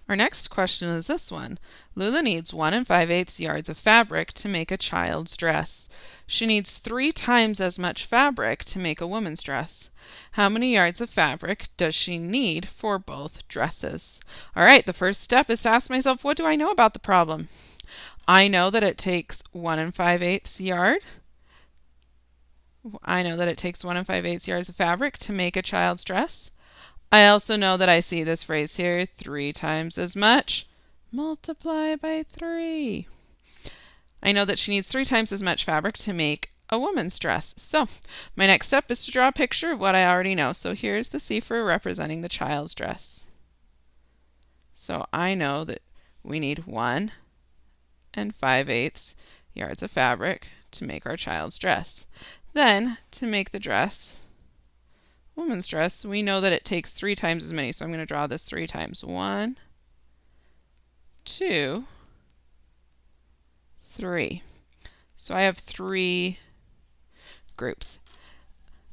Our next question is this one. Lula needs 1 5/8 yards of fabric to make a child's dress. She needs 3 times as much fabric to make a woman's dress. How many yards of fabric does she need for both dresses? All right, the first step is to ask myself, what do I know about the problem? I know that it takes 1 5/8 yard. I know that it takes 1 5/8 yards of fabric to make a child's dress. I also know that I see this phrase here, 3 times as much. Multiply by 3. I know that she needs 3 times as much fabric to make a woman's dress. So my next step is to draw a picture of what I already know. So here's the cipher representing the child's dress. So I know that we need 1 5/8 yards of fabric to make our child's dress. Then to make the dress, woman's dress, we know that it takes 3 times as many. So I'm going to draw this 3 times. 1, 2, 3. So I have 3 groups.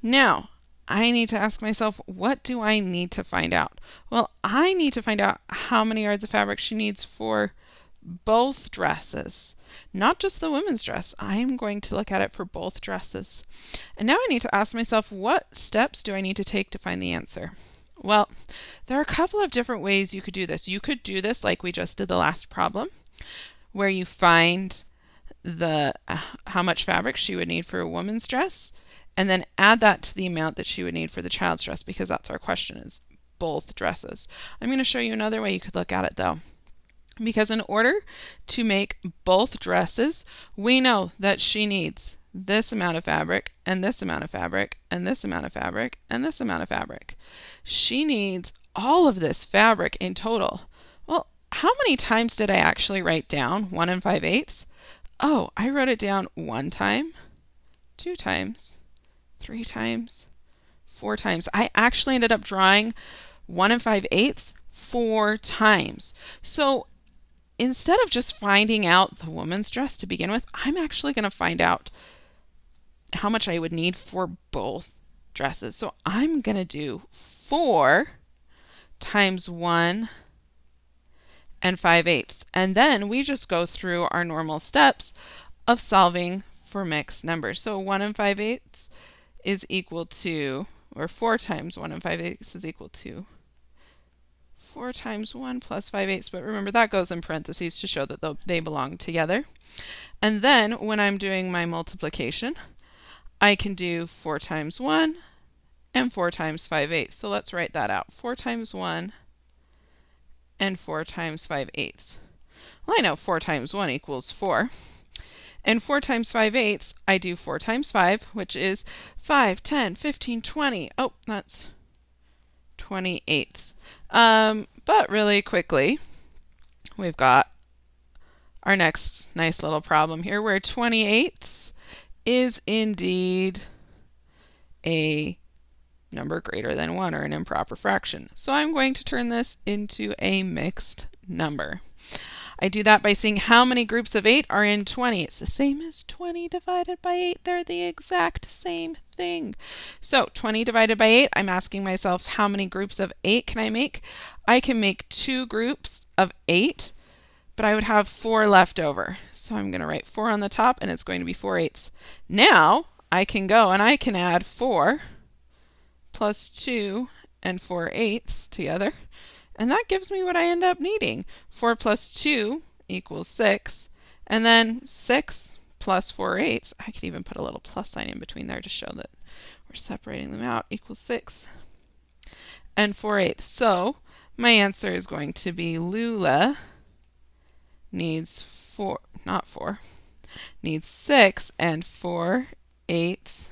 Now, I need to ask myself, what do I need to find out? Well, I need to find out how many yards of fabric she needs for both dresses, not just the women's dress. I'm going to look at it for both dresses. And now I need to ask myself, what steps do I need to take to find the answer? Well, there are a couple of different ways you could do this. You could do this like we just did the last problem, where you find the how much fabric she would need for a woman's dress, and then add that to the amount that she would need for the child's dress, because that's our question, is both dresses. I'm going to show you another way you could look at it though. Because in order to make both dresses, we know that she needs this amount of fabric, and this amount of fabric, and this amount of fabric, and this amount of fabric. She needs all of this fabric in total. Well, how many times did I actually write down 1 5/8? Oh, I wrote it down 1 time, 2 times, 3 times, 4 times. I actually ended up drawing 1 5/8 4 times. So instead of just finding out the woman's dress to begin with, I'm actually going to find out how much I would need for both dresses. So I'm going to do 4 times 1 5/8. And then we just go through our normal steps of solving for mixed numbers. So 1 5/8 is equal to, or 4 times 1 5/8 is equal to 4 times 1 plus 5/8, but remember that goes in parentheses to show that they belong together. And then when I'm doing my multiplication, I can do 4 times 1 and 4 times 5/8. So let's write that out. 4 times 1 and 4 times 5/8. Well, I know 4 times 1 equals 4. And 4 times 5/8, I do 4 times 5, which is 5, 10, 15, 20. Oh, that's 28ths. But really quickly, we've got our next nice little problem here where 28ths is indeed a number greater than 1, or an improper fraction. So I'm going to turn this into a mixed number. I do that by seeing how many groups of 8 are in 20. It's the same as 20 divided by 8. They're the exact same thing. So 20 divided by 8, I'm asking myself, how many groups of 8 can I make? I can make 2 groups of 8, but I would have 4 left over. So I'm going to write 4 on the top, and it's going to be 4/8. Now I can go and I can add 4 plus 2 and 4/8 together. And that gives me what I end up needing. 4 plus 2 equals 6. And then 6 plus 4/8, I could even put a little plus sign in between there to show that we're separating them out, equals 6 and 4/8. So my answer is going to be Lula needs needs 6 and 4/8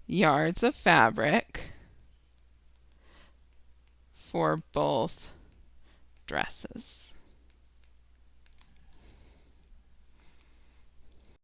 yards of fabric for both dresses.